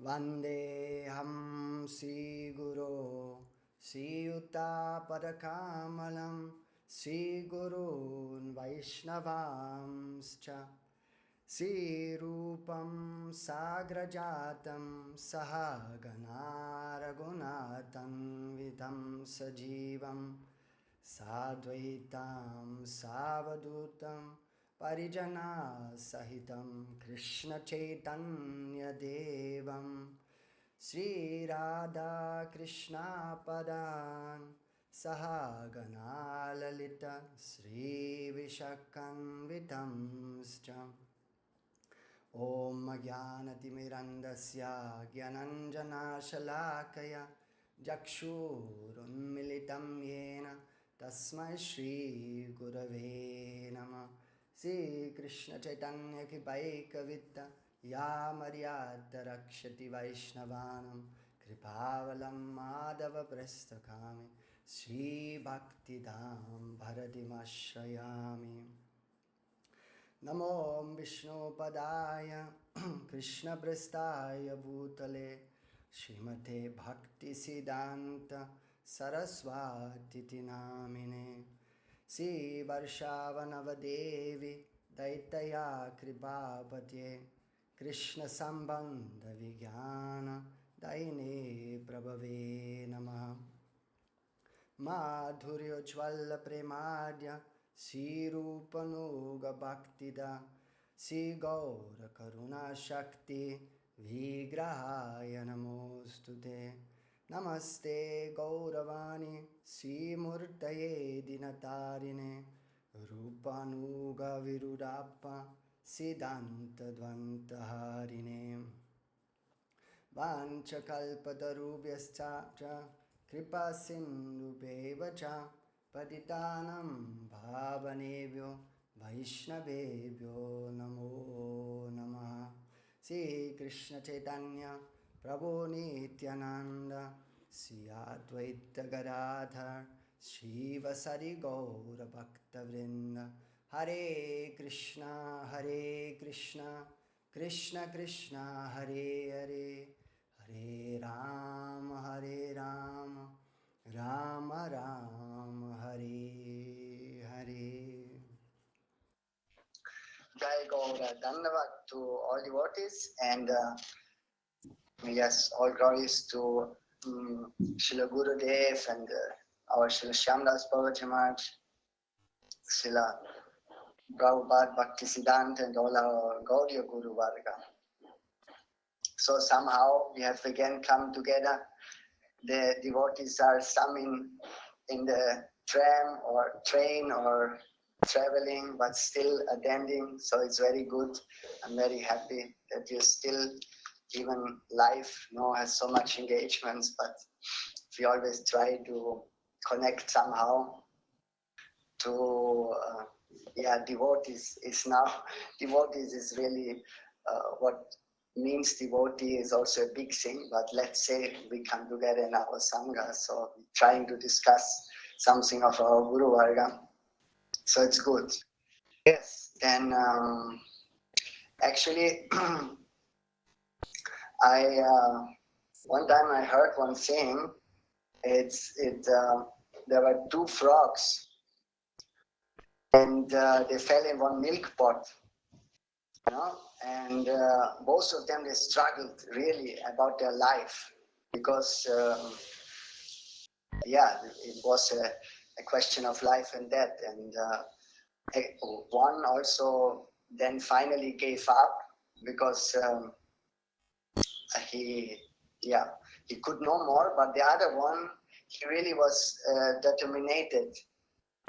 Vandeham Sri Guru Sri Yuta Padakamalam Sri Gurun Vaishnavamscha Sri Rupam Sagrajatam Sahagana Raghunatan Vidam Sajivam Sadvaitam Savadutam Parijana Sahitam Krishna Chaitanya Devam Sri Radha Krishna Padan Sahagana Lalita Sri Vishakan Vitamscha Om Jnanatimirandasya Gyananjana Shalakaya Jakshurunmilitam Yena Tasmai Shri Gurave Nama Sri Krishna Chaitanya Ki Baikavitta Ya Maryata Rakshati Vaishnavanam Kripavalam Madhava Prasthakami Sri Bhakti Dham Bharatimashrayami Namo Vishnu Padaya Krishna Prestaya Bhutale Srimate Bhakti Siddhanta Saraswati Namine Si Varshavanavadevi Daitaya Kripapatye Krishna Sambandha Vijnana Daine Prabhave Namaha Madhurya Jwala Premadya Sri Rupanuga Bhaktida Sri Gaura Karuna Shakti Vigrahaya Namostude Namaste Gauravani Sri Murtaye Dinatarine Rupanuga Virudappa Siddhanta Dvantaharine Vanchakalpatarubhyascha Kripa Sindhubheva cha Patitanam Bhavanebhyo Vaishnavebhyo Namo Namaha Sri Krishna Chaitanya Prabhu Nityananda Sri Advaita Gadadhar Sri Vasari Gaura Bhakta Vrinda Hare Krishna Krishna Krishna Hare Hare Hare Rama Rama Rama Hare Hare. Jai Gaura, Dhanavad to all devotees, and yes, all glories to Srila Gurudev and our Srila Shyamdas Babaji Maharaj, Srila Prabhupada Bhakti Siddhanta, and all our Gaudiya Guru Varga. So somehow we have again come together. The devotees are some in the tram or train or traveling, but still attending. So it's very good. I'm very happy that you still, even life, has so much engagements, but we always try to connect somehow to devotees is really what means devotee is also a big thing, but let's say we come together in our Sangha, so trying to discuss something of our Guru Varga, so it's good. Yes, then actually one time I heard one saying, there were two frogs and they fell in one milk pot. And both of them, they struggled really about their life because it was a question of life and death, and one also then finally gave up because he could no more, but the other one, he really was determined,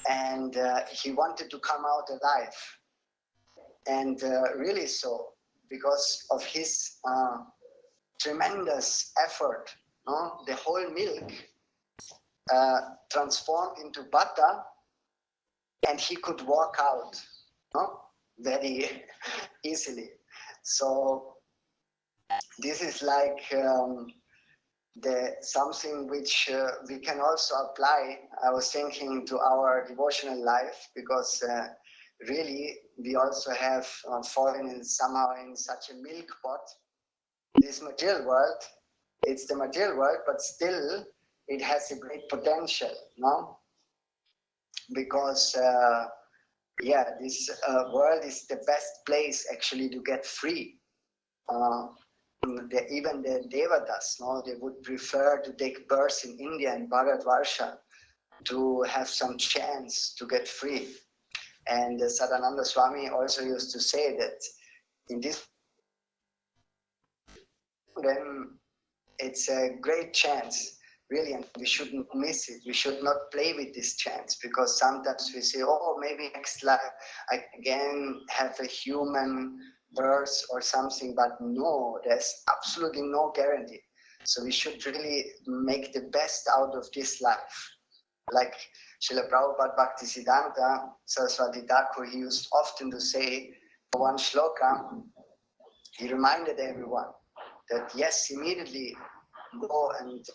and he wanted to come out alive. And really so, because of his tremendous effort, the whole milk transformed into butter, and he could walk out very easily. So this is like something which we can also apply, I was thinking, to our devotional life, because really we also have fallen somehow in such a milk pot, this material world, it's the material world, but still it has a great potential, no? Because this world is the best place actually to get free. Even the Devatas, no, they would prefer to take birth in India and Bharatvarsha to have some chance to get free. And Sadananda Swami also used to say that in this, then it's a great chance, really, and we shouldn't miss it. We should not play with this chance, because sometimes we say, oh, maybe next life I again have a human birth or something, but no, there's absolutely no guarantee. So we should really make the best out of this life. Like Srila Prabhupada Bhaktisiddhanta Saraswati Thakur, he used often to say, one shloka, he reminded everyone that yes, immediately go and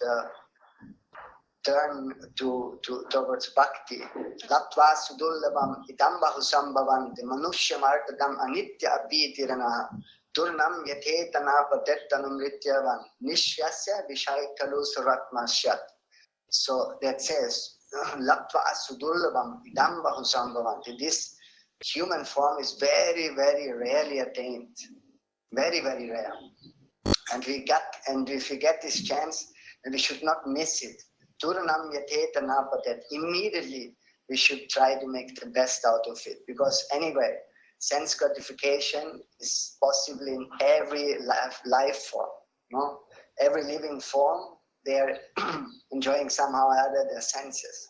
turn towards bhakti. Latva sudullabam idam bahusambhavante manusyamartadam anitya apitirana turnam yathetana patettanam rityavan nishyasya vishaikalu suratmasyat. So that says, Latva sudullabam idam bahusambhavante. This human form is very, very rarely attained. Very, very rare. And if we get this chance, then we should not miss it. Turnam yathetana patet. Immediately we should try to make the best out of it. Because anyway, sense gratification is possible in every life form. No? Every living form, they are enjoying somehow or other their senses.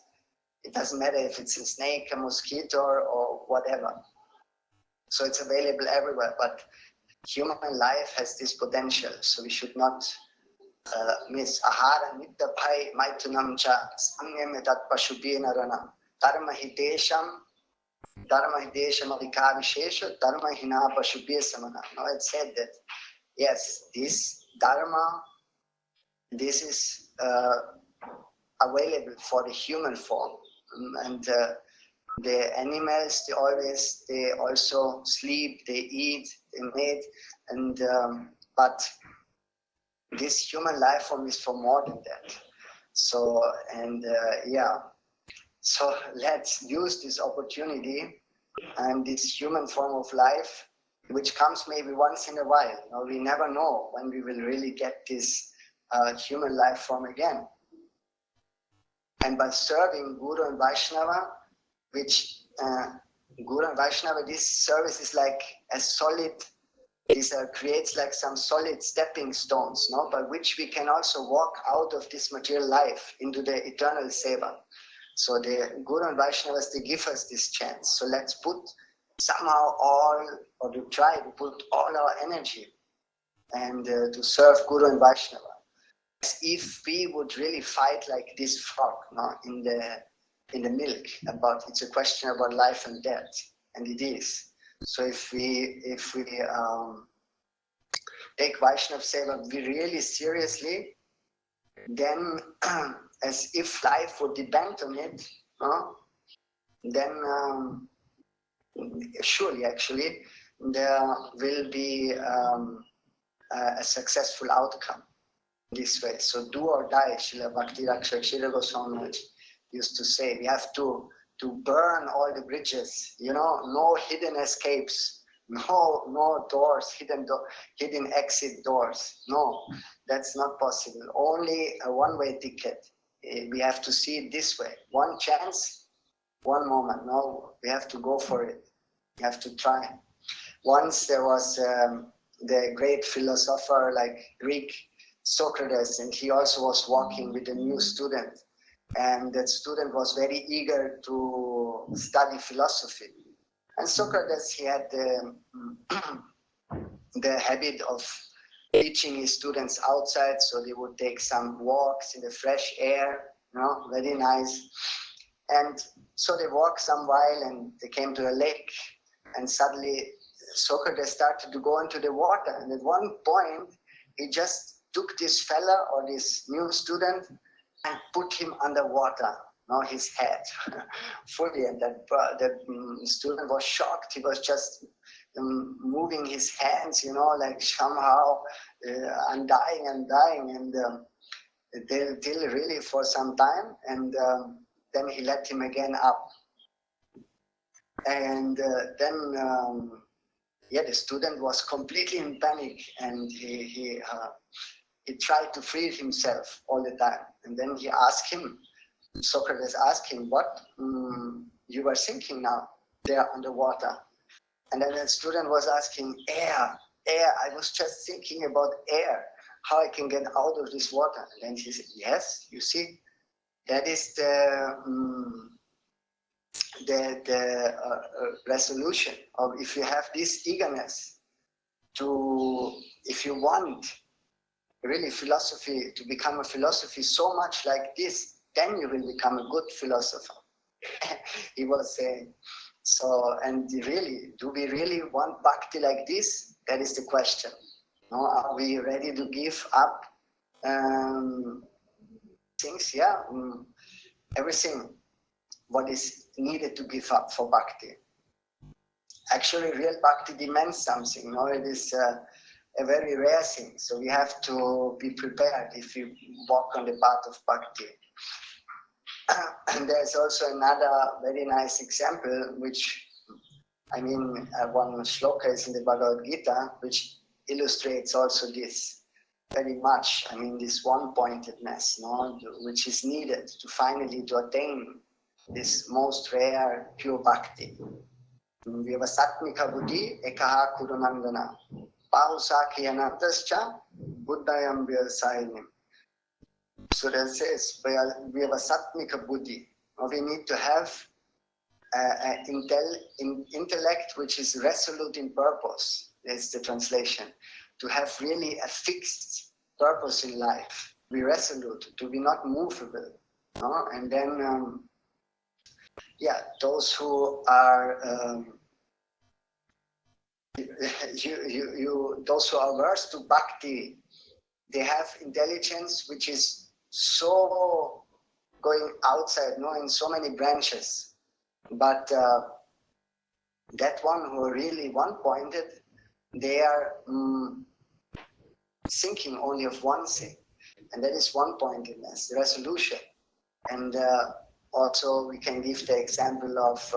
It doesn't matter if it's a snake, a mosquito, or whatever. So it's available everywhere. But human life has this potential, so we should not miss. Ahara nidda bhai maitunam cha samyam etat pashubhena ranam dharma hidesham adhika vishesha dharma hina pashubhe samana. Now it said that yes, this dharma, this is available for the human form, and the animals, they also sleep, they eat, they mate, and but this human life form is for more than that. So, and so let's use this opportunity and this human form of life, which comes maybe once in a while. You know, we never know when we will really get this human life form again. And by serving Guru and Vaishnava, which Guru and Vaishnava, this service is like a solid, this creates like some solid stepping stones, no, by which we can also walk out of this material life into the eternal seva. So the Guru and Vaishnavas, they give us this chance. So let's put somehow or to try to put all our energy and to serve Guru and Vaishnava. As if we would really fight like this frog, no, in the milk, about it's a question about life and death, and it is. So if we take Vaishnav Seva really seriously, then as if life would depend on it, then surely actually there will be a successful outcome this way. So do or die, Srila Bhakti Rakshak Srila Goswami used to say. We have to burn all the bridges, no hidden escapes, no doors, hidden exit doors. No, that's not possible. Only a one-way ticket. We have to see it this way. One chance, one moment. No, we have to go for it. We have to try. Once there was the great philosopher, like Greek Socrates, and he also was walking with a new student. And that student was very eager to study philosophy. And Socrates, he had the habit of teaching his students outside, so they would take some walks in the fresh air, very nice. And so they walked some while and they came to a lake, and suddenly Socrates started to go into the water. And at one point, he just took this fella or this new student and put him underwater, his head fully. And that student was shocked. He was just moving his hands, like somehow I'm dying, and till really for some time, and then he let him again up, and then the student was completely in panic, and he tried to free himself all the time, and then he asked him. Socrates asked him, "What you were thinking now there underwater?" And then the student was asking, "Air, air. I was just thinking about air, how I can get out of this water." And then he said, "Yes, you see, that is the resolution of if you have this eagerness to, if you want really philosophy to become a philosophy so much like this, then you will become a good philosopher." He was saying. So, and really, do we really want bhakti like this? That is the question. No, are we ready to give up things? Yeah, everything what is needed to give up for bhakti. Actually, real bhakti demands something. No, it is a very rare thing. So we have to be prepared if you walk on the path of bhakti. And there's also another very nice example, which, I mean, one shloka is in the Bhagavad Gita, which illustrates also this very much. I mean, this one-pointedness, no, which is needed to finally to attain this most rare pure bhakti. Vyavasatmika buddhi ekaha kurunandana pahusakhiyanantascha buddhayam vyasainim. So that says, Vyavasatmika buddhi. We need to have intellect which is resolute in purpose. That's the translation. To have really a fixed purpose in life. Be resolute, to be not movable. No? And then, those who are those who are averse to bhakti, they have intelligence which is so going outside, no, in so many branches. But that one who are really one-pointed, they are thinking only of one thing, and that is one-pointedness, resolution. And also we can give the example of,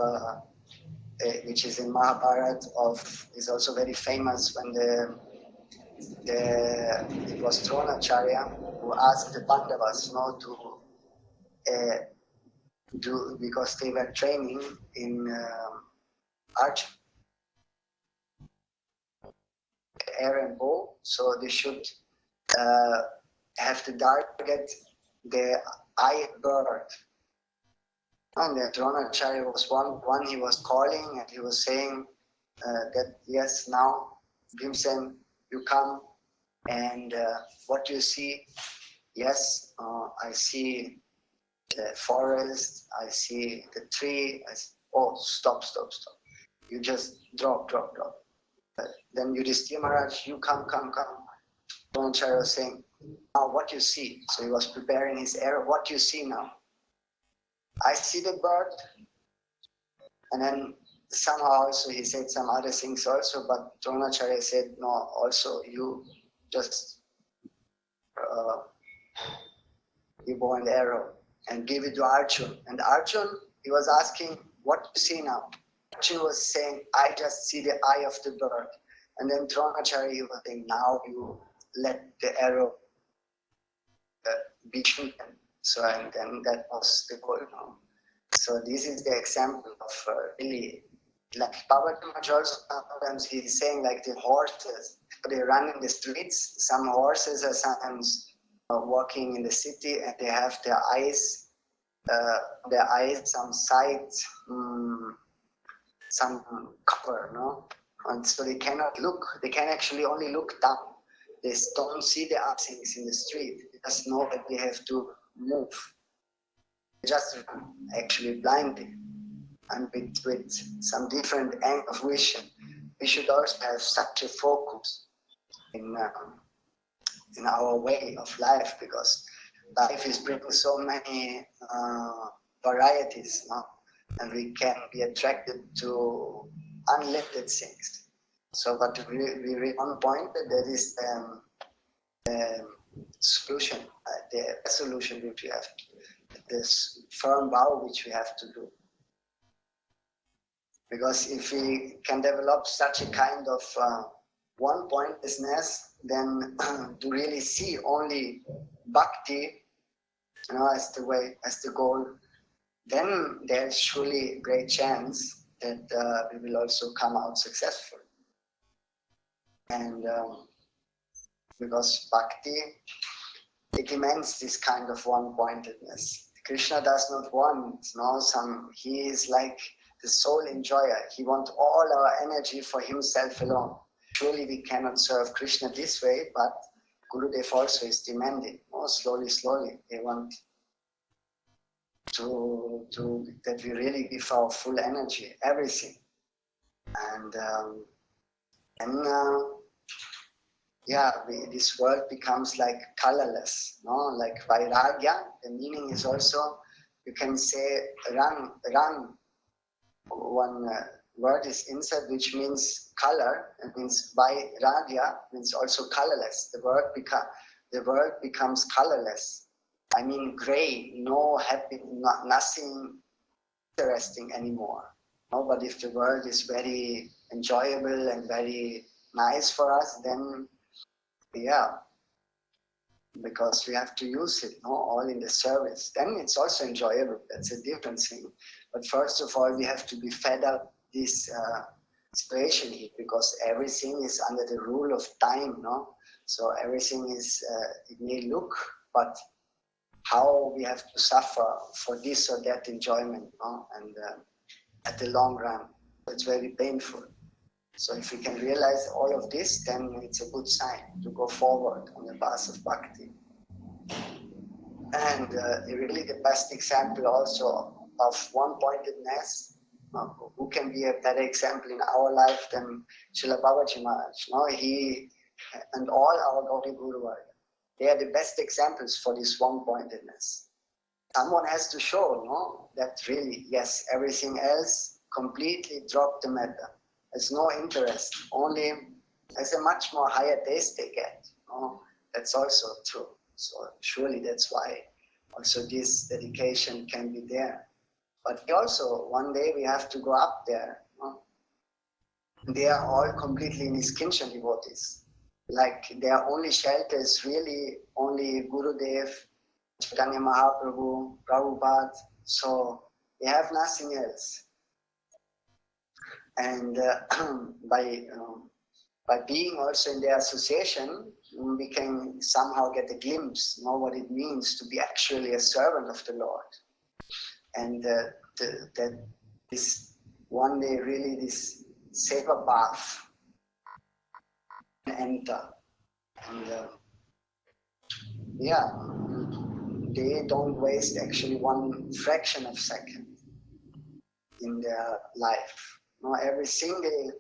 which is in Mahabharata, is also very famous when it was Dronacharya who asked the Pandavas to because they were training in archery, air and bow, so they should have to target the eye bird. And the Dronacharya was one he was calling, and he was saying that yes, now Bhimsen, you come, and what do you see? Yes, I see the forest, I see the tree. Oh, stop. You just drop. Then Yudhishthira Maharaj, you come. Dronacharya was saying, now what you see? So he was preparing his arrow. What do you see now? I see the bird. And then somehow also he said some other things also, but Dronacharya said, no, also you just you bow an arrow and give it to Arjun. And Arjun, he was asking, what do you see now? Arjun was saying, I just see the eye of the bird. And then Dronacharya, he was saying, now you let the arrow be shooten. So, and then that was the goal. So this is the example of really, like Bhagavatam also sometimes he's saying like the horses, they run in the streets. Some horses are sometimes walking in the city, and they have their eyes, some sight, some cover, no? And so they cannot look, they can actually only look down. They don't see the other things in the street. They just know that they have to move. They just run actually blindly, and with some different angle of vision. We should also have such a focus in our way of life, because life is bringing so many varieties, no? And we can be attracted to unlimited things. So, but we read one point that is solution, the solution which we have, this firm vow which we have to do. Because if we can develop such a kind of one-pointedness, then to really see only Bhakti, as the way, as the goal, then there's surely a great chance that we will also come out successful. And because Bhakti, it demands this kind of one-pointedness. Krishna does not want, he is like the sole enjoyer. He wants all our energy for himself alone. Surely we cannot serve Krishna this way, but Gurudev also is demanding, slowly, they want to that we really give our full energy, everything. And this world becomes like colorless, like vairagya. The meaning is also, you can say rang. One word is inside, which means color. It means vairagya means also colorless. The world becomes colorless. I mean gray, no happy, nothing interesting anymore. No, but if the world is very enjoyable and very nice for us, then because we have to use it, all in the service. Then it's also enjoyable. That's a different thing. But first of all, we have to be fed up this situation here, because everything is under the rule of time, So everything is, it may look, but how we have to suffer for this or that enjoyment, and at the long run, it's very painful. So if we can realize all of this, then it's a good sign to go forward on the path of Bhakti. And really the best example also of one-pointedness, who can be a better example in our life than Srila Babaji Maharaj. He and all our Gauri Guru Varga, they are the best examples for this one-pointedness. Someone has to show, that really, yes, everything else completely drop the matter. There's no interest, only as a much more higher taste they get. That's also true. So surely that's why also this dedication can be there. But also one day we have to go up there. They are all completely Niskinchan devotees. Like their only shelter is really only Gurudev, Chaitanya Mahaprabhu, Prabhupada. So they have nothing else. And by being also in their association, we can somehow get a glimpse, know what it means to be actually a servant of the Lord. And that this one day really this seva path enter. And they don't waste actually one fraction of second in their life. Every single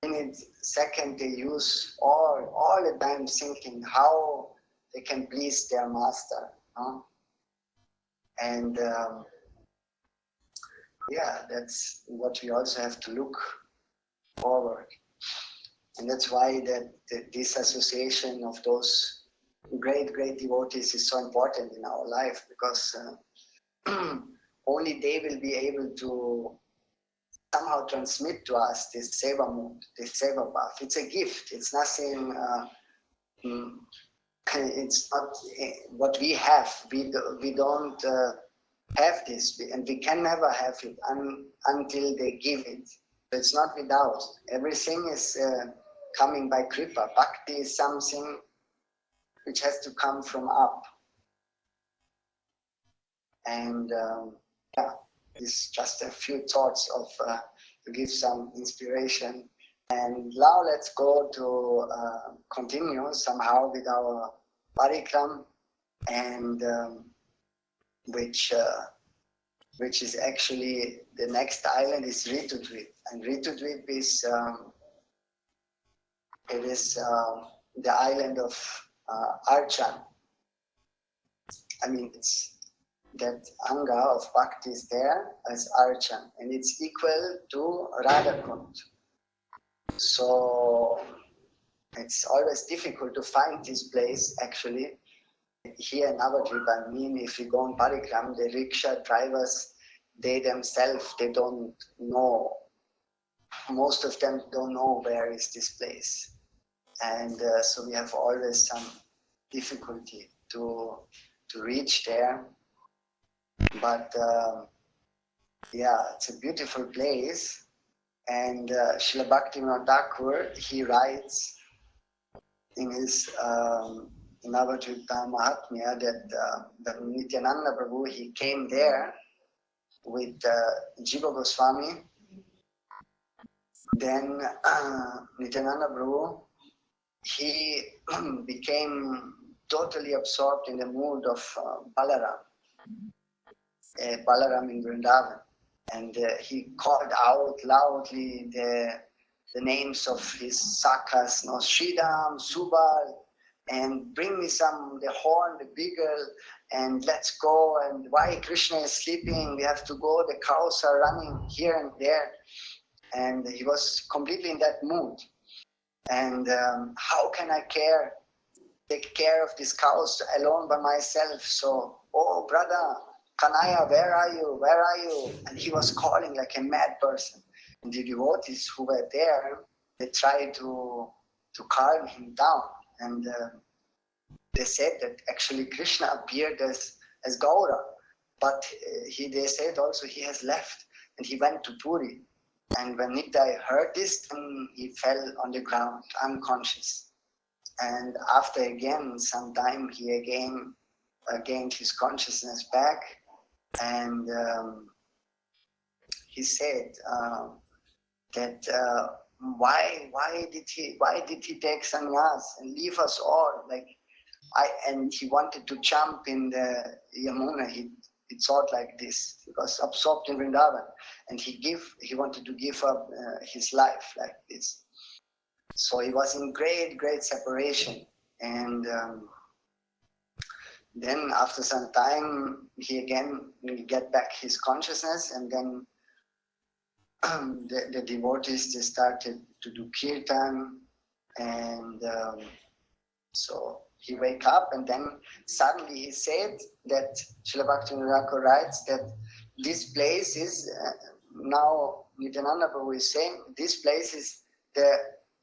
minute, second, they use all the time thinking how they can please their master. And that's what we also have to look forward. And that's why this association of those great devotees is so important in our life, because only they will be able to somehow transmit to us this seva mood, this seva path. It's a gift. It's nothing. It's not what we have. We don't have this, and we can never have it until they give it. It's not without. Everything is coming by kripa. Bhakti is something which has to come from up. And it's just a few thoughts of to give some inspiration. And now let's go to continue somehow with our Parikram, and which is actually the next island is Ritudvipa, and Ritudvipa is the island of Archan. I mean, it's that anga of Bhakti is there as Archan, and it's equal to Radha Kund. So it's always difficult to find this place actually. Here in Navadvip, I mean, if you go on Parikram, the rickshaw drivers, they themselves, they don't know, most of them don't know where is this place. And so we have always some difficulty to reach there. But yeah, it's a beautiful place. And Srila Bhaktivinoda Thakur, he writes in his Navadvipa Mahatmya that Nityananda Prabhu, he came there with Jiva Goswami. Then Nityananda Prabhu, he became totally absorbed in the mood of Balaram in Vrindavan. And he called out loudly the names of his sakhas, no, Sridham, Subal, and bring me the horn, the beagle, and let's go. And why Krishna is sleeping, we have to go, the cows are running here and there. And he was completely in that mood. And how can I take care of these cows alone by myself? So, oh brother, Kanaya, where are you? Where are you? And he was calling like a mad person. And the devotees who were there, they tried to calm him down. And they said that actually Krishna appeared as Gaura. But they said also he has left and he went to Puri. And when Nitai heard this, then he fell on the ground, unconscious. And after again, some time, he again gained his consciousness back. And he said that why did he take sannyas and leave us all? And he wanted to jump in the Yamuna. He thought like this. He was absorbed in Vrindavan, and he wanted to give up his life like this. So he was in great separation. And then after some time, he again will get back his consciousness, and then the devotees, they started to do kirtan, and so he wake up, and then suddenly he said that Srila Bhaktivinoda Thakur writes that this place is now Nityananda Prabhu is saying this place is the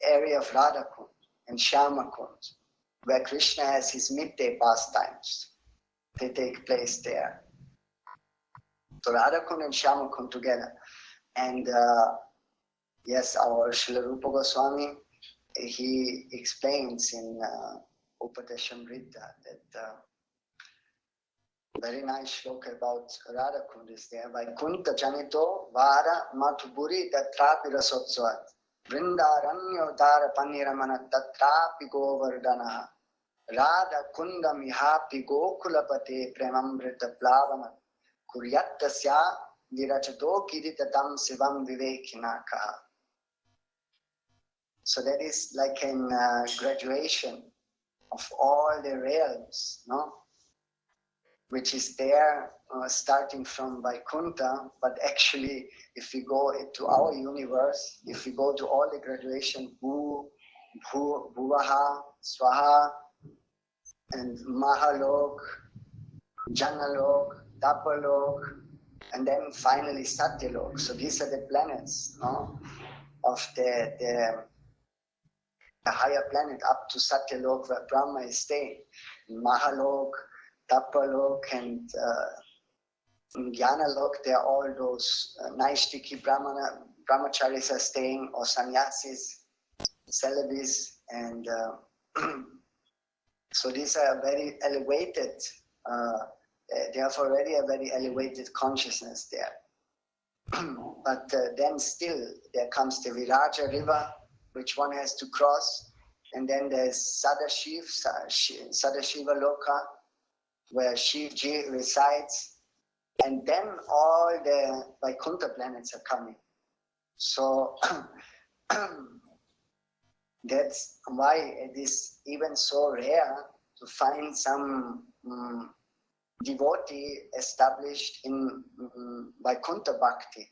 area of Radha Kund and Shyama Kund, where Krishna has his midday pastimes. They take place there. So Radha Kund and Shyama Kund together. And yes, our Srila Rupa Goswami, he explains in Upadeshamrita that very nice shloka about Radha Kund is there. Vaikunta Janito Vara Matuburi Tatrapi Rasotsvat Vrindaranyo Dara Paniramana Tatrapi Govardhana Radha Kunda Mihapi Gokulapate Premamrita Plavana Kuryatasya Virachato Kiritatam Sivam Vivekinaka. So that is like in graduation of all the realms, no? Which is there starting from Vaikuntha, but actually if we go into our universe, if we go to all the graduation, Bhuvaha, Swaha, and Mahalok, Janalok, Tapalok, and then finally Satyalok. So these are the planets, no? Of the higher planet up to Satyalok, where Brahma is staying. Mahalok, Tapalok, and Jnanalok, they are all those Naishtiki brahmacharis are staying, or sannyasis, celibis, and so these are very elevated, they have already a very elevated consciousness there. But then still there comes the Viraja river, which one has to cross, and then there's Sadashiva Loka, where Shivji resides, and then all the Vaikuntha planets are coming. So that's why it is even so rare to find some devotee established in Vaikuntha Bhakti.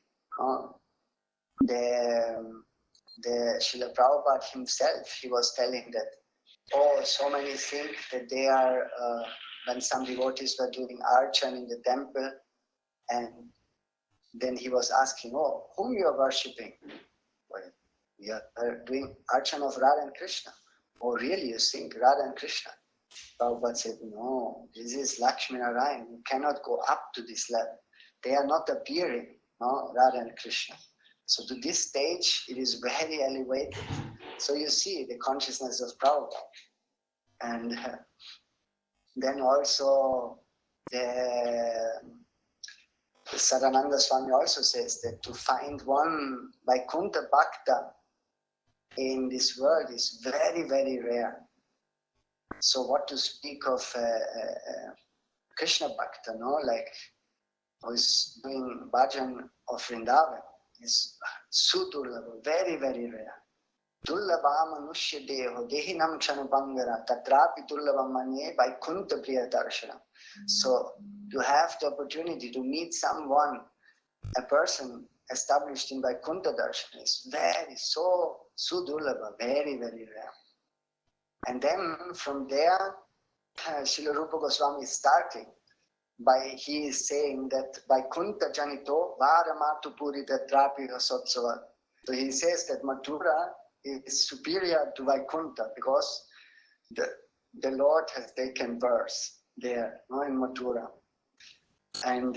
the Srila Prabhupada himself, he was telling that, oh, so many think that they are, when some devotees were doing archan in the temple, and then he was asking, oh, whom you are worshipping? Well, we are doing archan of Radha and Krishna. Oh, really, you think Radha and Krishna? Prabhupada said, no, this is Lakshmi Narayan. You cannot go up to this level. They are not appearing, no, Radha and Krishna. So to this stage, it is very elevated. So you see the consciousness of Prabhupada. And then also the Sadananda Swami also says that to find one Vaikuntha Bhakta in this world is very, very rare. So what to speak of Krishna Bhakta, no? Like who is doing bhajan of Vrindavan is sudurlabha, very, very rare. Dullabha manushya deho dehinam kshanubhangara tatrapi dullabha manye Vaikuntha priya darshanam. So to have the opportunity to meet someone, a person established in Vaikuntha darshan is very, so sudurlabha, very, very rare. And then from there, Srila Rupa Goswami is starting by, he is saying that Vaikuntha janito varamatu purita trapi rasotsava. So he says that Mathura is superior to Vaikuntha because the Lord has taken birth there, no, in Mathura. And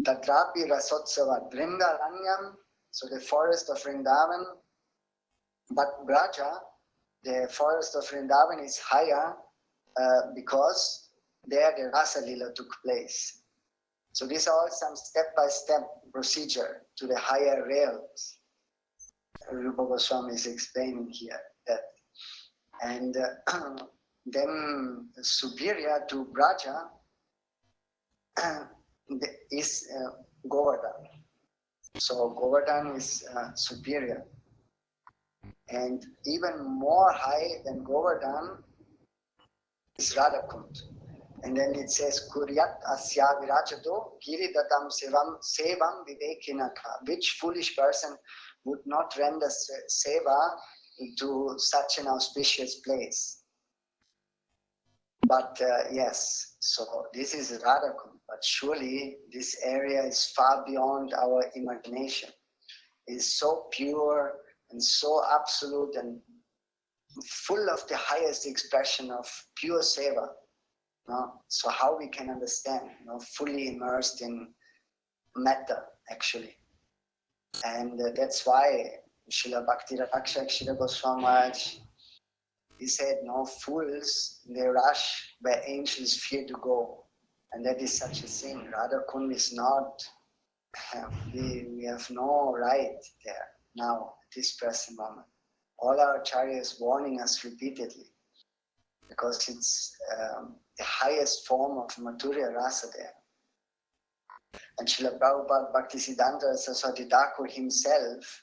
Tatrapi rasotsava Vrindaranyam, so the forest of Vrindavan, but Braja, the forest of Vrindavan is higher because there the Rasa Lila took place. So these are all some step-by-step procedure to the higher realms. Rupa Goswami is explaining here that. And then superior to Braja is Govardhan. So Govardhan is superior. And even more high than Govardhan is Radhakund. And then it says, Kuryat asya virajato giridatam sevam vivekinaka. Which foolish person would not render seva to such an auspicious place? But yes, so this is Radhakund. But surely this area is far beyond our imagination. It is so pure and so absolute and full of the highest expression of pure seva. No? So how we can understand, fully immersed in metta, actually. And that's why Srila Bhakti Rakshak Srila Goswami Maharaj, he said, no fools, they rush where angels fear to go. And that is such a thing. Radhakund is not, we have no right there now, at this present moment. All our acharyas warning us repeatedly, because it's the highest form of Madhurya Rasa there. And Srila Prabhupada Bhaktisiddhanta Saraswati Thakur himself,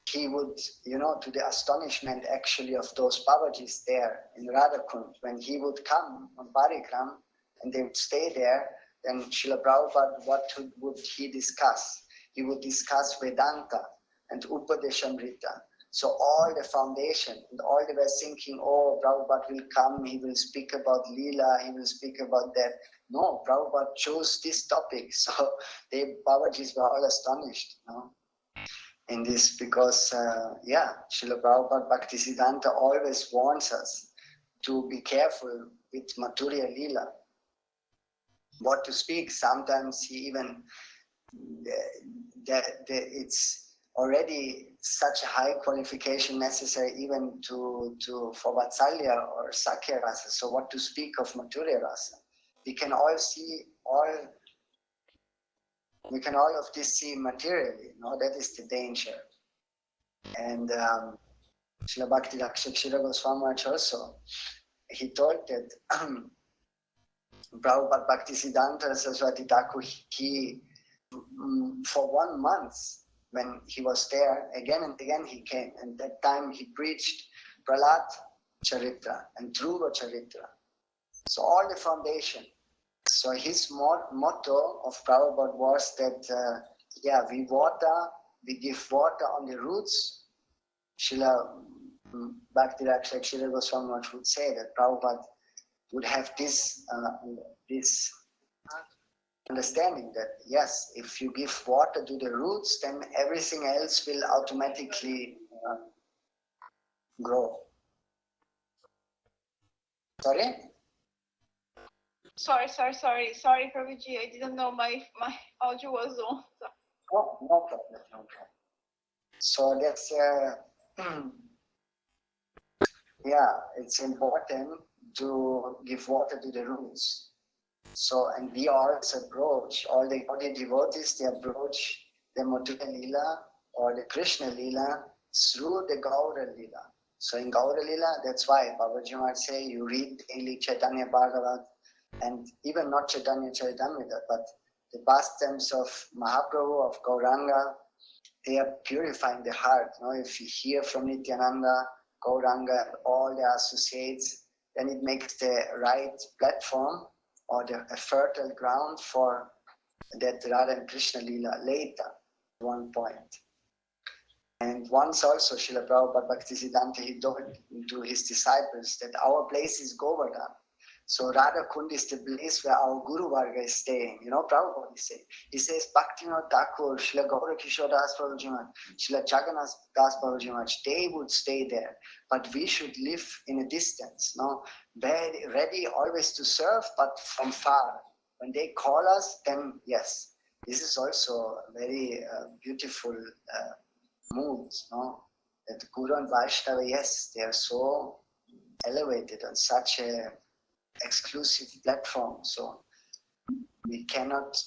he would, to the astonishment actually of those Babajis there in Radhakund, when he would come on Parikram and they would stay there, then Srila Prabhupada, what would he discuss? He would discuss Vedanta and Upadeshamrita. So all the foundation, and all they were thinking, oh, Prabhupada will come, he will speak about Leela, he will speak about that. No, Prabhupada chose this topic. So the Babajis were all astonished in this, because, Srila Prabhupada Bhaktisiddhanta always warns us to be careful with Madhurya Leela. What to speak, sometimes he even, it's already such a high qualification necessary even for Vatsalya or Sakya Rasa. So what to speak of Madhurya Rasa? We can all of this see materially, that is the danger. And Srila Bhakti Rakshak Srila Goswami Maharaj also, he told that Prabhupada Bhaktisiddhanta Saraswati Thakur, he, for 1 month, when he was there, again and again he came, and that time he preached Prahlad Charitra and Dhruva Charitra. So all the foundation. So his motto of Prabhupada was that, we water we give water on the roots, Srila Bhakti Rakshak Srila Goswami Maharaj would say that Prabhupada would have this understanding that yes, if you give water to the roots, then everything else will automatically grow. Sorry? Sorry, Prabhuji. I didn't know my audio was on. Oh, no problem, no problem. So that's, yeah, it's important to give water to the roots. So, and we always approach, all the devotees, they approach the Madhura Lila or the Krishna Lila through the Gaura Lila. So in Gaura Lila, that's why Babaji might say you read daily Chaitanya Bhagavat, and even not Chaitanya Charitamrita, but the pastimes of Mahaprabhu, of Gauranga, they are purifying the heart. You know, if you hear from Nityananda, Gauranga, and all the associates, then it makes the right platform or a fertile ground for that Radha and Krishna Lila later, at one point. And once also, Srila Prabhupada Bhaktisiddhanta, he told to his disciples that our place is Govardhan. So Radha Kund is the place where our Guru Varga is staying. You know, Prabhupada he says, Bhaktivinoda Thakur, Srila Gaura Kishore Das Babaji Maharaj, Srila Jagannath Das Babaji Maharaj, they would stay there. But we should live in a distance, no? Very ready always to serve, but from far. When they call us, then yes. This is also a very beautiful mood, no? That Guru and Vaishnava, yes, they are so elevated on such a exclusive platform, so we cannot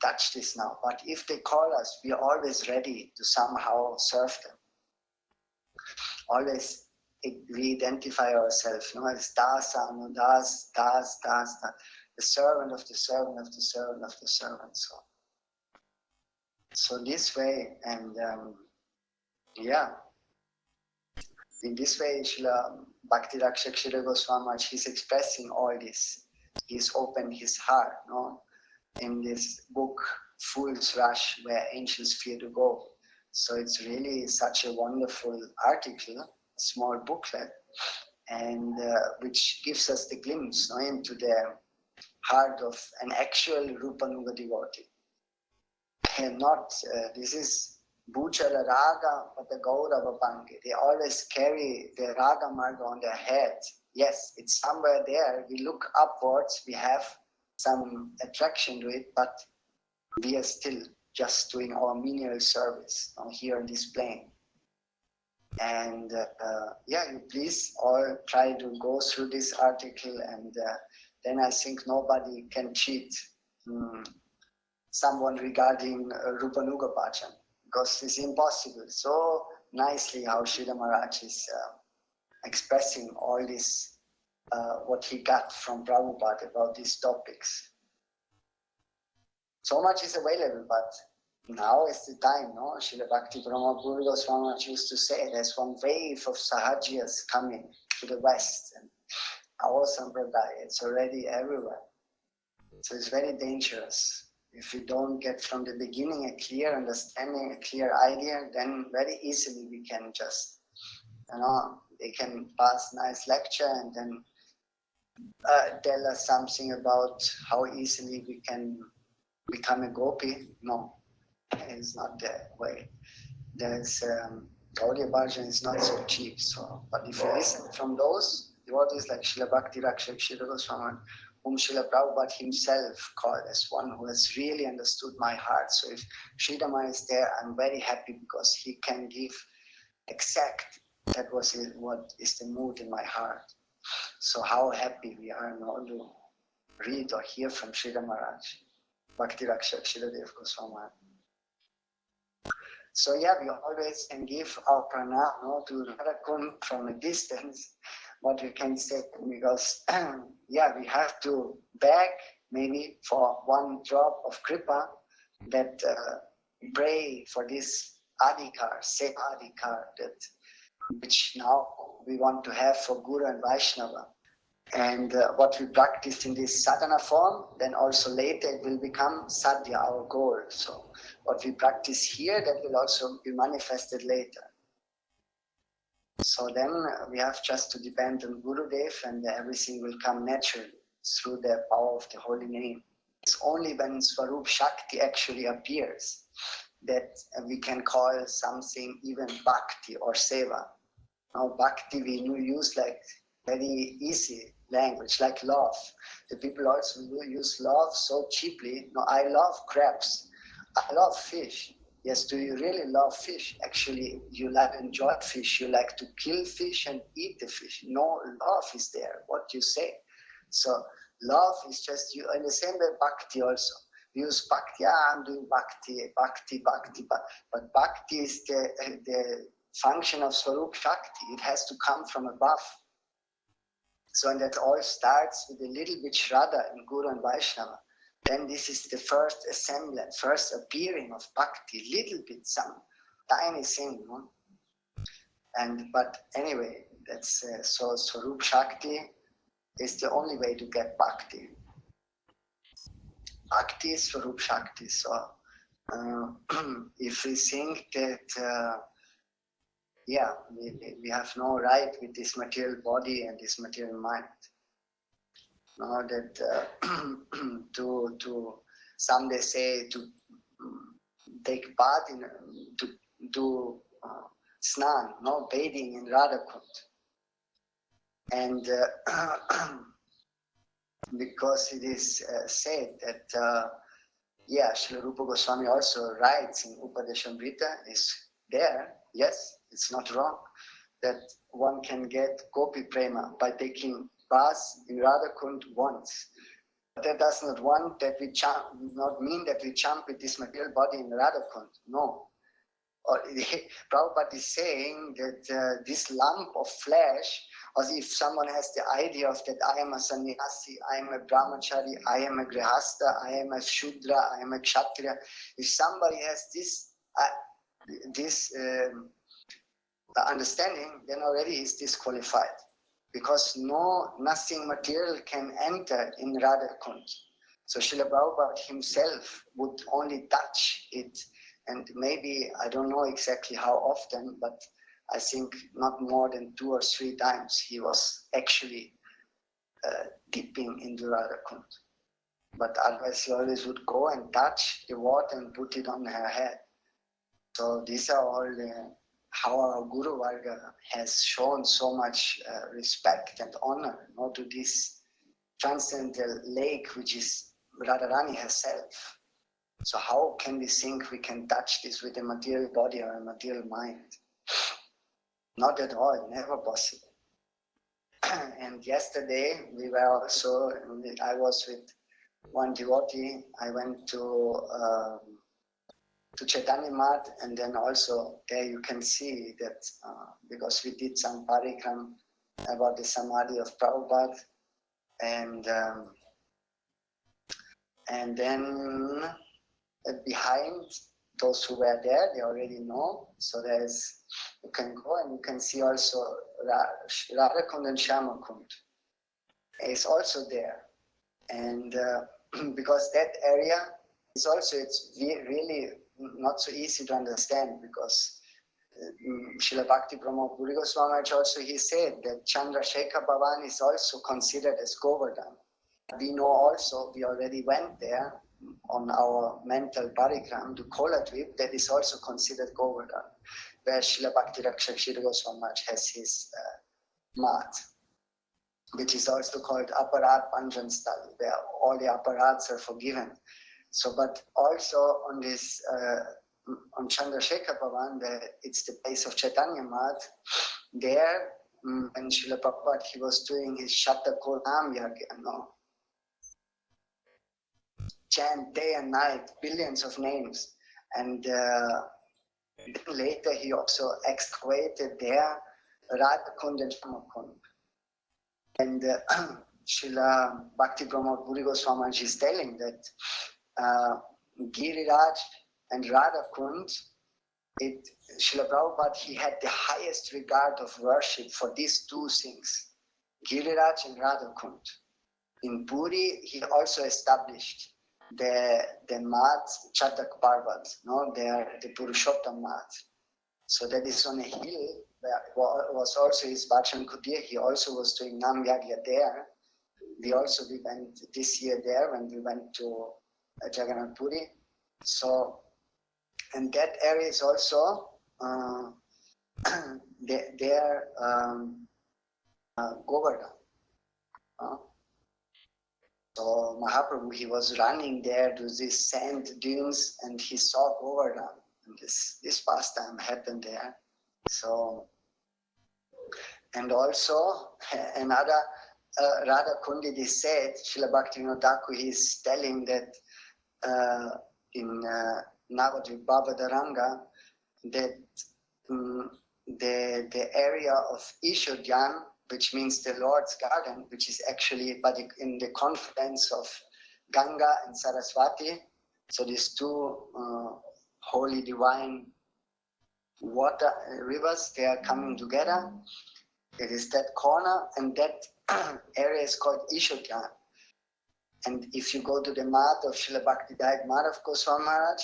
touch this now. But if they call us, we are always ready to somehow serve them. Always we identify ourselves, you know, as Dasa, Das, the servant of the servant of the servant of the servant. So this way, and yeah, in this way, Srila Bhakti Rakshak Srila Goswami Maharaj, he's expressing all this. He's opened his heart, no? In this book, Fool's Rush, Where Angels Fear to Go. So it's really such a wonderful article, a small booklet, and which gives us the glimpse, no, into the heart of an actual Rupanuga devotee. And not, this is Bhujala Raga, but the Gaurava Pangi. They always carry the Raga Marga on their head. Yes, it's somewhere there. We look upwards, we have some attraction to it, but we are still just doing our menial service here on this plane. And yeah, you please all try to go through this article, and then I think nobody can cheat someone regarding Rupanuga Bhajan, because it's impossible. So nicely how Srila Maharaj is expressing all this, what he got from Prabhupada about these topics. So much is available, but now is the time, no? Srila Bhakti Brahma Puri Goswami Maharaj used to say there's one wave of Sahajias coming to the West, and our Sampradaya, it's already everywhere. So it's very dangerous. If we don't get from the beginning a clear understanding, a clear idea, then very easily we can just, you know, they can pass nice lecture and then tell us something about how easily we can become a gopi. No, it's not the way. There's Gaudiya Bhajan is not so cheap. So, but if you listen from those devotees like Srila Bhakti Rakshak Srila Goswami, whom Srila Prabhupada himself called as one who has really understood my heart. So if Sridhama is there, I'm very happy because he can give exact, that was what is the mood in my heart. So how happy we are now to read or hear from Sridhar Maharaj, Bhakti Rakshak Srila Dev Goswami. So yeah, we always can give our pranam, no, to Radha Kund from a distance, what we can say, because yeah, we have to beg maybe for one drop of kripa, that pray for this adhikar, seva adhikar, that which now we want to have for Guru and Vaishnava. And what we practice in this sadhana form, then also later it will become sadhya, our goal. So what we practice here, that will also be manifested later. So then we have just to depend on Gurudev, and everything will come naturally through the power of the holy name. It's only when Swarup Shakti actually appears that we can call something even bhakti or seva. Now bhakti we use like very easy language, like love. The people also use love so cheaply. No, I love crabs. I love fish. Yes, do you really love fish? Actually, you like enjoy fish. You like to kill fish and eat the fish. No love is there. What you say? So love is just you. In the same way, bhakti also. We use bhakti. Yeah, I'm doing bhakti, but bhakti is the function of Swarup Shakti. It has to come from above. So, and that all starts with a little bit Radha in Guru and Vaishnava. Then this is the first assembly, first appearing of Bhakti, little bit, some tiny thing. No? But anyway, that's so Swarup Shakti is the only way to get Bhakti. Bhakti is Swarup Shakti. So if we think that we have no right with this material body and this material mind. No, that to some they say to take part in to do snan, no, bathing in Radhakund, and because it is said that Srila Rupa Goswami also writes in Upadeshamrita is there. Yes, it's not wrong that one can get gopi prema by taking bath in Radhakund once. But that does not not mean that we jump with this material body in Radhakund. No. Or Prabhupada is saying that this lump of flesh, as if someone has the idea of that I am a sannyasi, I am a brahmachari, I am a grihastha, I am a shudra, I am a kshatriya. If somebody has this understanding, then already he is disqualified, because nothing material can enter in Radhakund. So Srila Prabhupada himself would only touch it, and maybe, I don't know exactly how often, but I think not more than 2 or 3 times he was actually dipping into Radhakund. But otherwise he always would go and touch the water and put it on her head. So these are all how our Guru Varga has shown so much respect and honor to this transcendental lake, which is Radharani herself. So how can we think we can touch this with a material body or a material mind? Not at all, never possible. And yesterday I was with one devotee. I went to Chaitanya Mat, and then also there you can see that because we did some Parikram about the Samadhi of Prabhupada, and then behind those who were there, they already know. So you can go and you can see also Radha Kunda&Shyama Kund is also there, and because that area is also it's really not so easy to understand, because Srila Bhakti Pramod Puri Goswami also he said that Chandrasekhar Bhavan is also considered as Govardhan. We know also, we already went there on our mental parikram to Navadvip, that is also considered Govardhan, where Srila Bhakti Rakshak Shri Goswami has his mat, which is also called Aparat Panjanstal, where all the aparats are forgiven. So, but also on this, on Chandrasekhar Bhavan, where it's the place of Chaitanya Mat, there, when Srila Prabhupada, he was doing his Shatta Kolam Yagya, chant day and night, billions of names. And later he also excavated there Radha Kunda&Shyama Kund. And Srila Bhakti Pramod Puri Goswami is telling that Giriraj and Radha Kund, Srila Prabhupada, he had the highest regard of worship for these 2 things. Giriraj and Radha Kund. In Puri, he also established the mats, Chatak Parvat, no, the Purushottam mats. So that is on a hill where was also his Bachan Kutir. He also was doing Nam Yagya there. We went this year there when we went to Jagannath Puri. So, and that area is also their Govardhan. So Mahaprabhu, he was running there to these sand dunes and he saw Govardhan. And this pastime happened there. So, and also another Radha Kundidi said, Srila Bhaktivinoda Thakur is telling that in Navadvip Bhavadaranga that the area of Ishtagoshthi, which means the Lord's garden, which is actually but in the confluence of Ganga and Saraswati. So these two holy divine water rivers, they are coming together. It is that corner, and that area is called Ishtagoshthi. And if you go to the mat of Srila Bhakti Madhav Goswami Maharaj,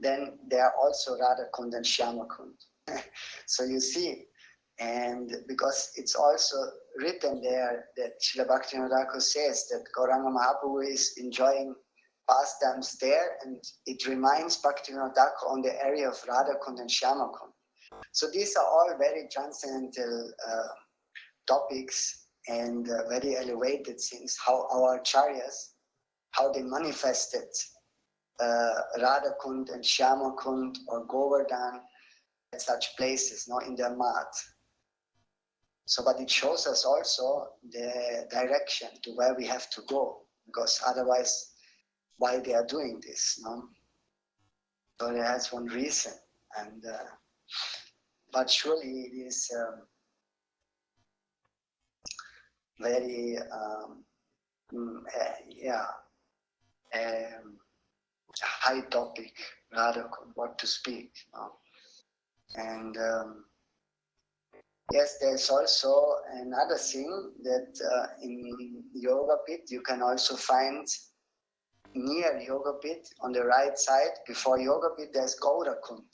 then there are also Radha Kund and Shyama Kund. So you see, and because it's also written there that Srila Bhaktivinoda Thakur says that Gauranga Mahaprabhu is enjoying pastimes there, and it reminds Bhaktivinoda Thakur on the area of Radha Kund and Shyama Kund. So these are all very transcendental topics and very elevated things, how our acharyas, how they manifested Radha Kund and Shyama Kund or Govardhan at such places, no, in their mat. So, but it shows us also the direction to where we have to go, because otherwise, why they are doing this, no? So there has one reason, and but surely it is very high topic, rather what to speak, no? And yes, there's also another thing that in Yoga Pit you can also find near Yoga Pit on the right side, before Yoga Pit, there's Gaura Kund.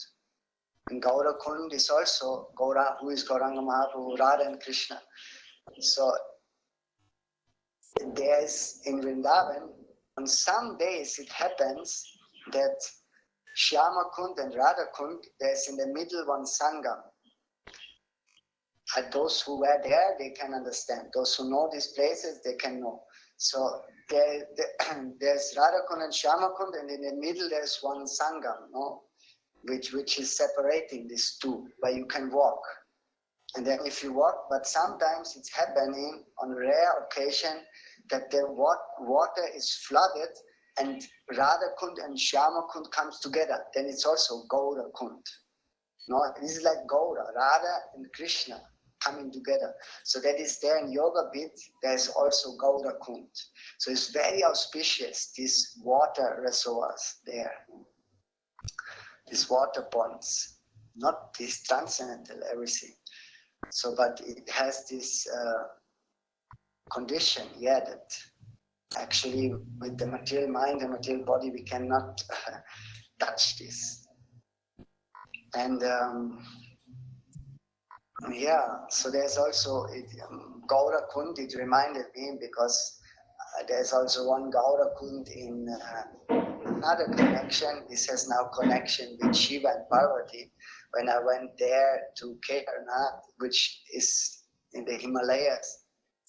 And Gaura Kund is also Gaura, who is Gauranga Mahaprabhu, Radha and Krishna. So there's in Vrindavan, on some days it happens that Shyama Kund and Radha Kund, there's in the middle one Sangam. And those who were there, they can understand. Those who know these places, they can know. So there's Radha Kund and Shyama Kund, and in the middle there's one Sangam, no? which is separating these two, where you can walk. And then if you walk, but sometimes it's happening on rare occasion that the water is flooded and Radha Kund and Shyama Kund comes together. Then it's also Gaura Kund. No, this is like Gaura, Radha and Krishna coming together. So that is there in Yoga Pit, there's also Gaura Kund. So it's very auspicious, these water reservoirs there. These water ponds, not this transcendental everything. So, but it has this condition, yeah, that actually with the material mind and material body, we cannot touch this. And yeah, so there's also, Gaura Kund, it reminded me because there's also one Gaura Kund in another connection. This has now connection with Shiva and Parvati. When I went there to Kedarnath, which is in the Himalayas,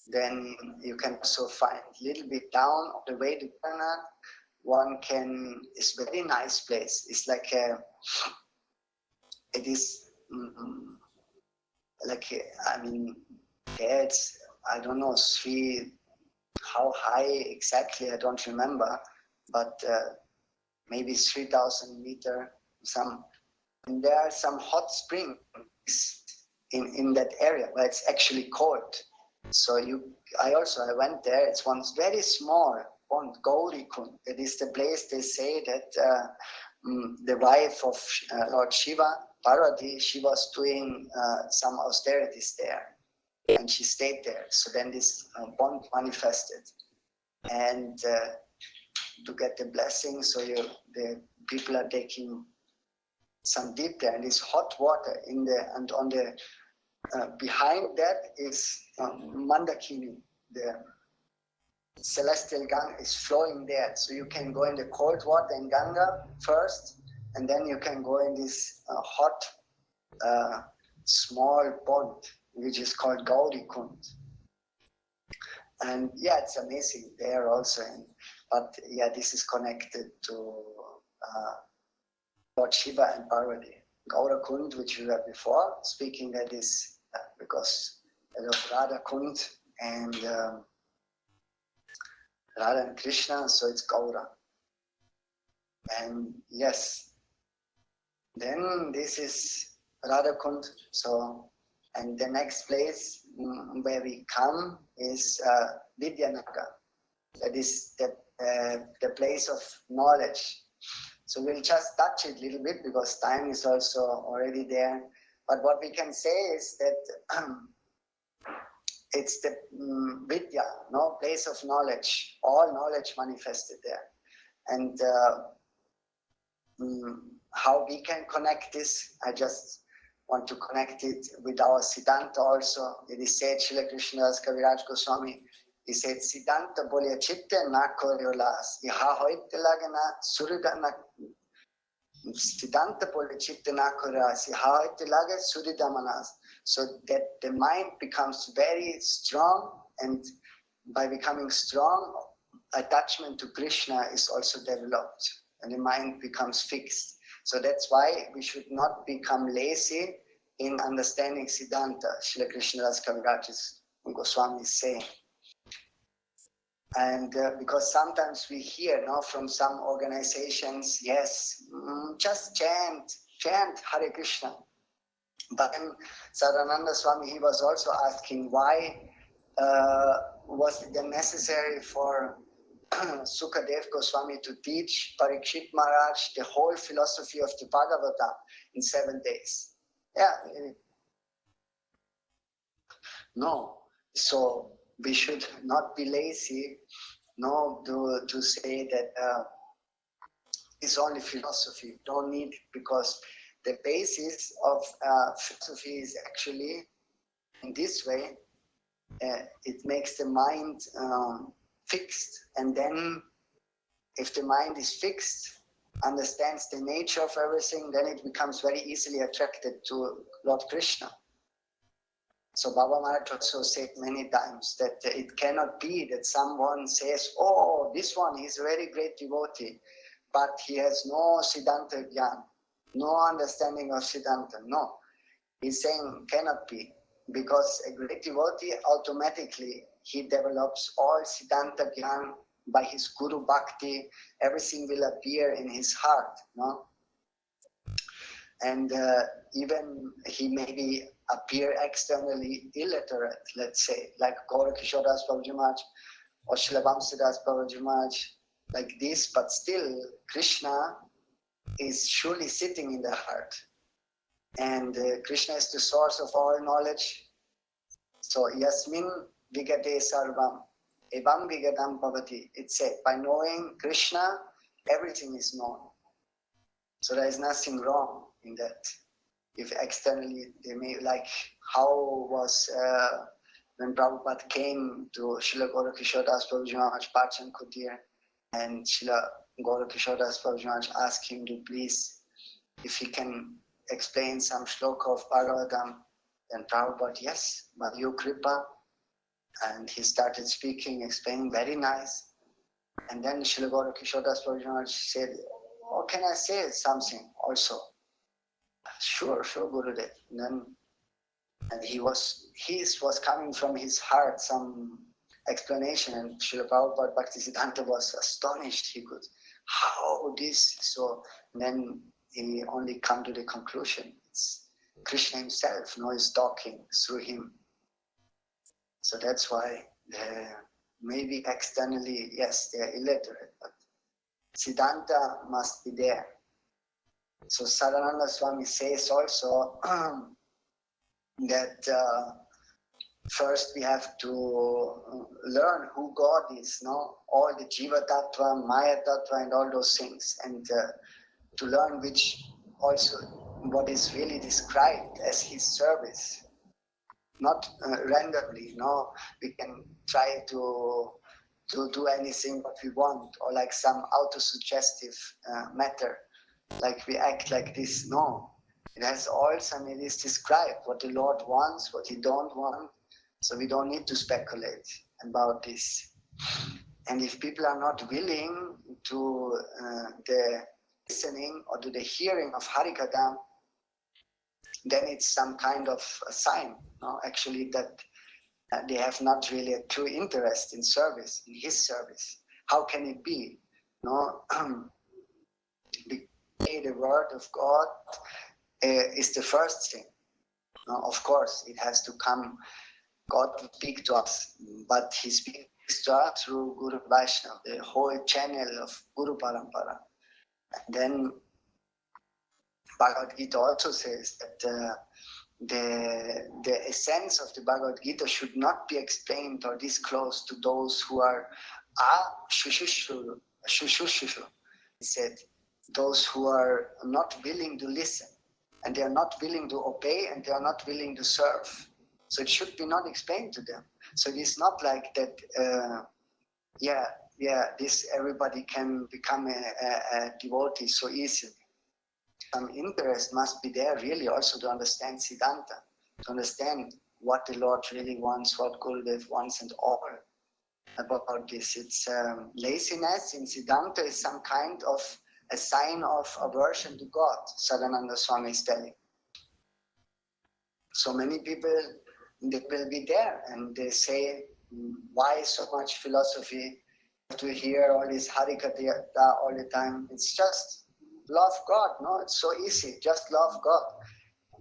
then you can also find a little bit down on the way to Kedarnath. One can, it's a very nice place. It's like it is like, I mean, there it's, I don't know, how high exactly, I don't remember, but maybe 3,000 meters, and there are some hot springs in that area where it's actually cold. So I went there, it's one very small pond, Gauri Kund. That is the place they say that the wife of Lord Shiva, Parvati, she was doing some austerities there. and she stayed there. So then this bond manifested, and to get the blessing, so the people are taking some dip there, and it's hot water in there, and on the behind that is Mandakini, the celestial Ganga is flowing there. So you can go in the cold water in Ganga first, and then you can go in this hot small pond, which is called Gauri Kund. And yeah, it's amazing there also. But yeah, this is connected to Lord Shiva and Parvati. Gaura Kund, which we were before speaking, that is because of Radha Kund and Radha and Krishna, so it's Gaura. And yes, then this is Radha Kund. So, and the next place where we come is Vidyanagar. That is the place of knowledge. So we'll just touch it a little bit because time is also already there. But what we can say is that it's the Vidya, no place of knowledge, all knowledge manifested there. And how we can connect this, I just want to connect it with our Siddhanta also. It is said, Srila Krishnadas Kaviraj Goswami, he said, Siddhanta bolya chitte na koryolas, iha hoite lagana suridana. Siddhanta bolya chitte na koryolas, iha hoite lagana suridamanas. So that the mind becomes very strong, and by becoming strong, attachment to Krishna is also developed, and the mind becomes fixed. So that's why we should not become lazy in understanding Siddhanta, Srila Krishnadas Kaviraj Goswami is saying. And because sometimes we hear from some organizations, yes, just chant Hare Krishna. But then Sadananda Swami, he was also asking why was it then necessary for Sukadev Goswami to teach Parikshit Maharaj the whole philosophy of the Bhagavatam in 7 days. Yeah, no. So we should not be lazy, no, to say that it's only philosophy. Don't need it, because the basis of philosophy is actually in this way. It makes the mind fixed, and then if the mind is fixed, understands the nature of everything, then it becomes very easily attracted to Lord Krishna. So Baba Maharaj also said many times that it cannot be that someone says, oh, this one is a very great devotee, but he has no Siddhanta Gyan, no understanding of Siddhanta. No, he's saying cannot be, because a great devotee automatically he develops all Siddhanta Gyan by his Guru Bhakti. Everything will appear in his heart, no? And even he maybe appear externally illiterate, let's say, like Gaura Kishodas Babaji Maharaj or Srila Vamsidas Babaji Maharaj, like this, but still Krishna is surely sitting in the heart. And Krishna is the source of all knowledge. So Yasmin Vigate Sarvam, Evam Vigadam Bhavati. It said, by knowing Krishna, everything is known. So there is nothing wrong in that. If externally they may, like how was when Prabhupada came to Srila Gaura Kishodas Babaji Maharaj Bachan Kutir, and Srila Gaura Kishodas Babaji Maharaj asked him to please, if he can explain some shloka of Bhagavatam, then Prabhupada, yes, Madhya Kripa, and he started speaking, explaining, very nice. And then Srila Gaura Kishodas Babaji Maharaj said, oh, can I say something also? Sure, Gurudev. And his was coming from his heart, some explanation, and Srila Prabhupada Bhaktisiddhanta was astonished. He could, how this? So then he only come to the conclusion. It's Krishna himself, is talking through him. So that's why maybe externally, yes, they're illiterate, but Siddhanta must be there. So Sadananda Swami says also that first we have to learn who God is, no? All the Jiva Tattva, Maya Tattva and all those things, and to learn which also what is really described as his service, not randomly, no? We can try to do anything what we want, or like some auto-suggestive matter, like we act like this, no. It has also, it is described what the Lord wants, what he don't want, so we don't need to speculate about this. And if people are not willing to the listening or to the hearing of Harikatha, then it's some kind of a sign, no? Actually, that they have not really a true interest in service, in his service. How can it be? No, the word of God is the first thing. No, of course, it has to come. God to speak to us, but he speaks to us through Guru Vaishnava, the whole channel of Guru Parampara. And then Bhagavad Gita also says that the essence of the Bhagavad Gita should not be explained or disclosed to those who are shushushu. He said, those who are not willing to listen, and they are not willing to obey, and they are not willing to serve. So it should be not explained to them. So it is not like that, this everybody can become a devotee so easily. Some interest must be there really also to understand Siddhanta, to understand what the Lord really wants, what Gurudev wants, and all about this. It's laziness in Siddhanta is some kind of a sign of aversion to God, Sadananda Swami is telling. So many people, they will be there and they say, why so much philosophy? To hear all this Harikatha all the time. It's just love God, no? It's so easy, just love God.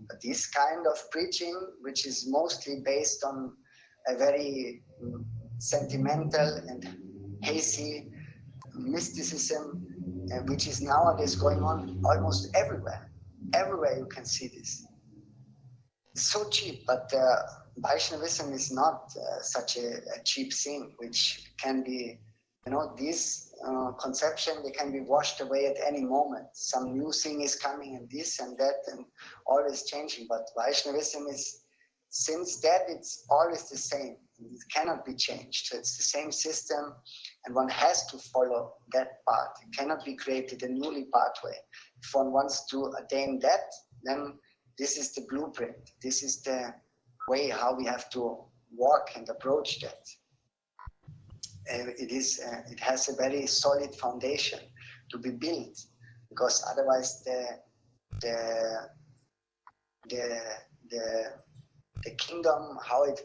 But this kind of preaching, which is mostly based on a very sentimental and hazy mysticism, which is nowadays going on almost everywhere. Everywhere you can see this. It's so cheap, but Vaishnavism is not such a cheap thing, which can be, this conception, they can be washed away at any moment. Some new thing is coming and this and that and always changing. But Vaishnavism is, since that, it's always the same. It cannot be changed. So it's the same system and one has to follow that path. It cannot be created a newly pathway. If one wants to attain that, then this is the blueprint. This is the way how we have to walk and approach that. It has a very solid foundation to be built, because otherwise the kingdom, how it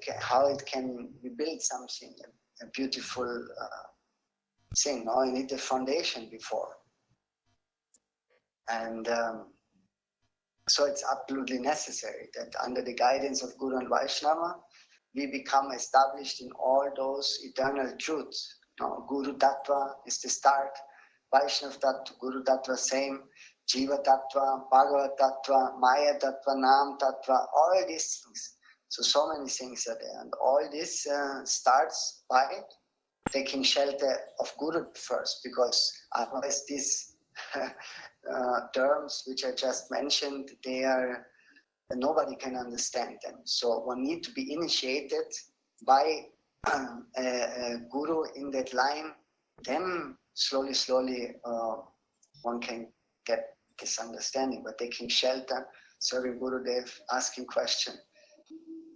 can rebuild something, a beautiful thing. No, you need the foundation before, and so it's absolutely necessary that under the guidance of Guru and Vaishnava, we become established in all those eternal truths. No, Guru Tattva is the start, Vaishnava Tattva, Guru Tattva same, Jiva Tattva, Bhagavad Tattva, Maya Tattva, Nam Tattva, all these things. So many things are there. And all this starts by taking shelter of Guru first, because otherwise these terms which I just mentioned, they are, nobody can understand them. So one needs to be initiated by a guru in that line. Then slowly, one can get this understanding. But taking shelter, serving Gurudev, asking question.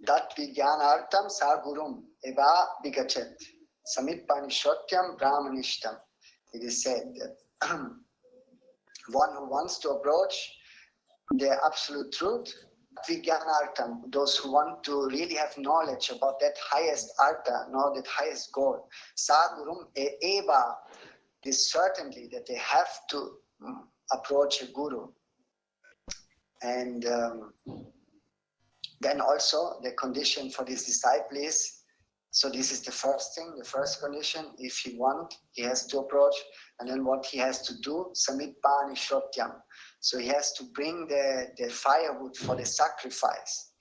Dat vijnanartam sa gurum eva vigachet samippanishotyam brahmanishtam. It is said that one who wants to approach the absolute truth, vijnanartam, those who want to really have knowledge about that highest artha, that highest goal, sagurum eva, is certainly that they have to approach a guru. And then also the condition for this disciple is, so this is the first thing, the first condition. If he wants, he has to approach. And then what he has to do, samipani shotyam. So he has to bring the firewood for the sacrifice.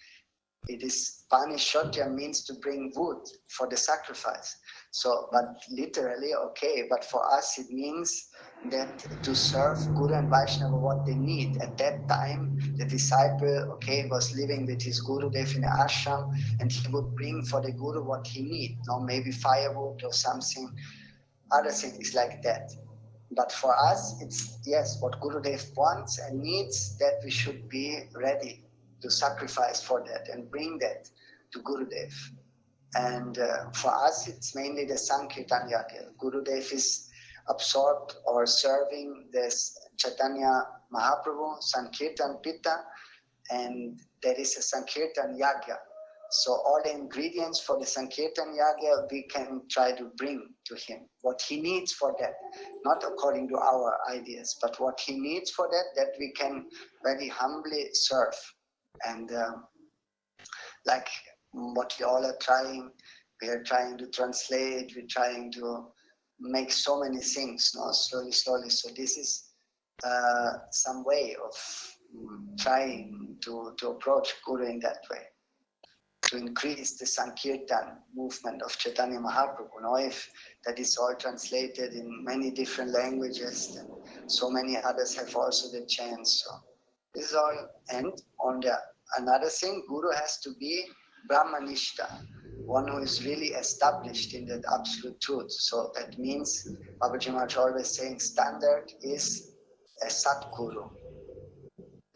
It is Panishotya means to bring wood for the sacrifice. So, but literally, okay, but for us it means that to serve Guru and Vaishnava what they need. At that time, the disciple, okay, was living with his Guru Dev in the ashram, and he would bring for the Guru what he need, no, maybe firewood or something, other things like that. But for us, it's yes, what Gurudev wants and needs, that we should be ready to sacrifice for that and bring that to Gurudev. And for us, it's mainly the Sankirtan Yagya. Gurudev is absorbed or serving this Chaitanya Mahaprabhu, Sankirtan Pitta, and there is a Sankirtan Yagya. So all the ingredients for the Sankirtan Yagya we can try to bring to him. What he needs for that, not according to our ideas, but what he needs for that, that we can very humbly serve. And like what we all are trying, we are trying to translate, we're trying to make so many things, no, slowly, slowly. So this is some way of trying to approach Guru in that way, to increase the Sankirtan movement of Chaitanya Mahaprabhu. Now, if that is all translated in many different languages, then so many others have also the chance. So this is all. And on the another thing, Guru has to be Brahmanishta, one who is really established in that absolute truth. So that means Babaji Maharaj always saying standard is a Satguru,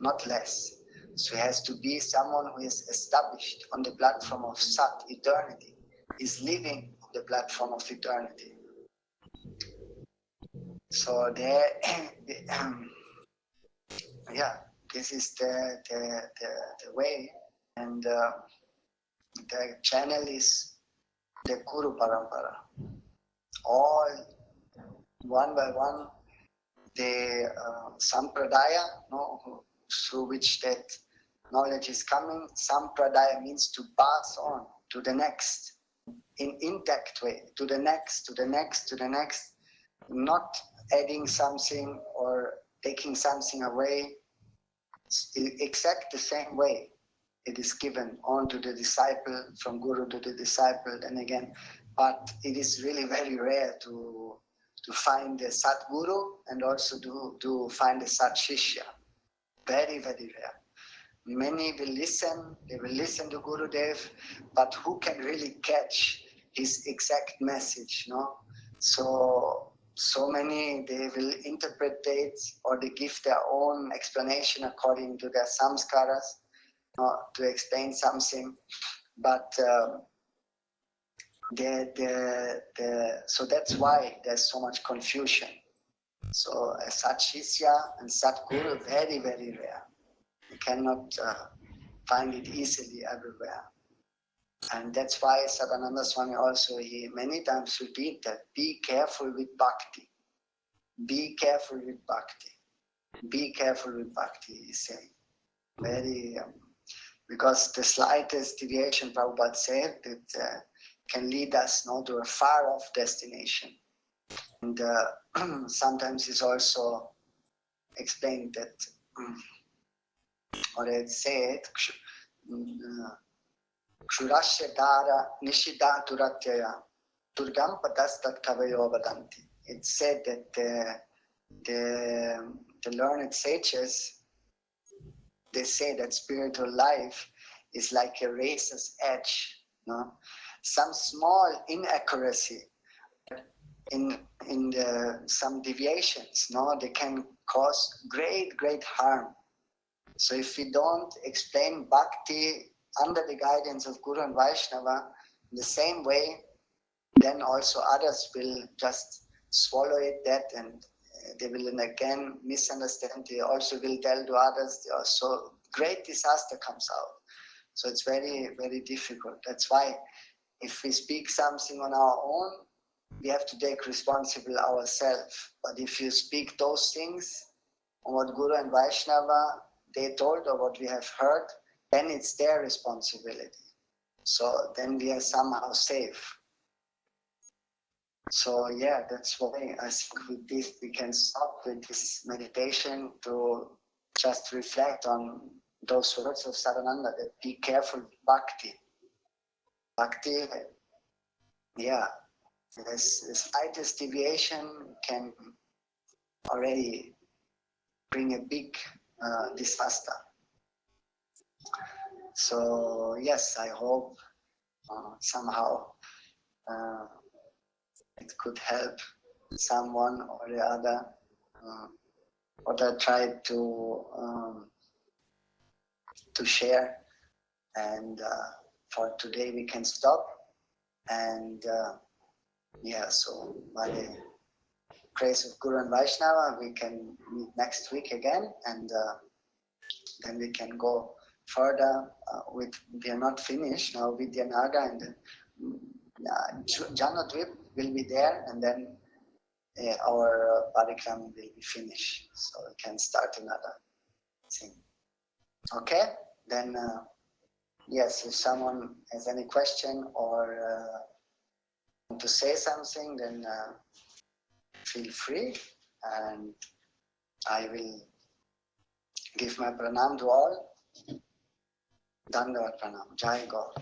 not less. So he has to be someone who is established on the platform of Sat, eternity, is living on the platform of eternity. So there, yeah, this is the way, and the channel is the Guru Parampara. All one by one, the Sampradaya, no, through which that knowledge is coming. Sampradaya means to pass on to the next in intact way, to the next, to the next, to the next, not adding something or taking something away. Exact the same way it is given on to the disciple, from Guru to the disciple, and again. But it is really very rare to find a Sat Guru and also to find a Sat Shishya. Very, very rare. Many will listen, they will listen to Guru Dev, but who can really catch his exact message, no? So many, they will interpret it or they give their own explanation according to their samskaras, to explain something, but so that's why there's so much confusion. So a Sat Shishya and Sat Guru, very, very rare. You cannot find it easily everywhere. And that's why Sadananda Swami also, he many times repeat that, be careful with bhakti. Be careful with bhakti. Be careful with bhakti, he's saying. Very, because the slightest deviation, Prabhupada said, that can lead us to a far off destination. And sometimes it's also explained that, or it said, Kshurasya dara nishida turatyaya turgam padastat kavayo vadanti. It said that the learned sages, they say that spiritual life is like a razor's edge. No? Some small inaccuracy in some deviations, no, they can cause great harm. So if we don't explain bhakti under the guidance of Guru and Vaishnava in the same way, then also others will just swallow it that, and they will again misunderstand. They also will tell to others. So great disaster comes out. So it's very, very difficult. That's why if we speak something on our own, we have to take responsibility ourselves. But if you speak those things on what Guru and Vaishnava they told or what we have heard, then it's their responsibility. So then we are somehow safe. So yeah, that's why I think with this we can stop with this meditation to just reflect on those words of Sarananda, that be careful, Bhakti. Bhakti, yeah, the slightest deviation can already bring a big disaster. So yes, I hope somehow it could help someone or the other. What I tried to share, and for today we can stop. And yeah, so by the grace of Guru and Vaishnava, we can meet next week again, and then we can go further with, we are not finished now with Vidyanaga, and then Navadvip will be there, and then our Parikram will be finished, so we can start another thing. Okay, then yes, if someone has any question or want to say something, then feel free, and I will give my pranam to all. Dandavat pranam. Jai Gaur.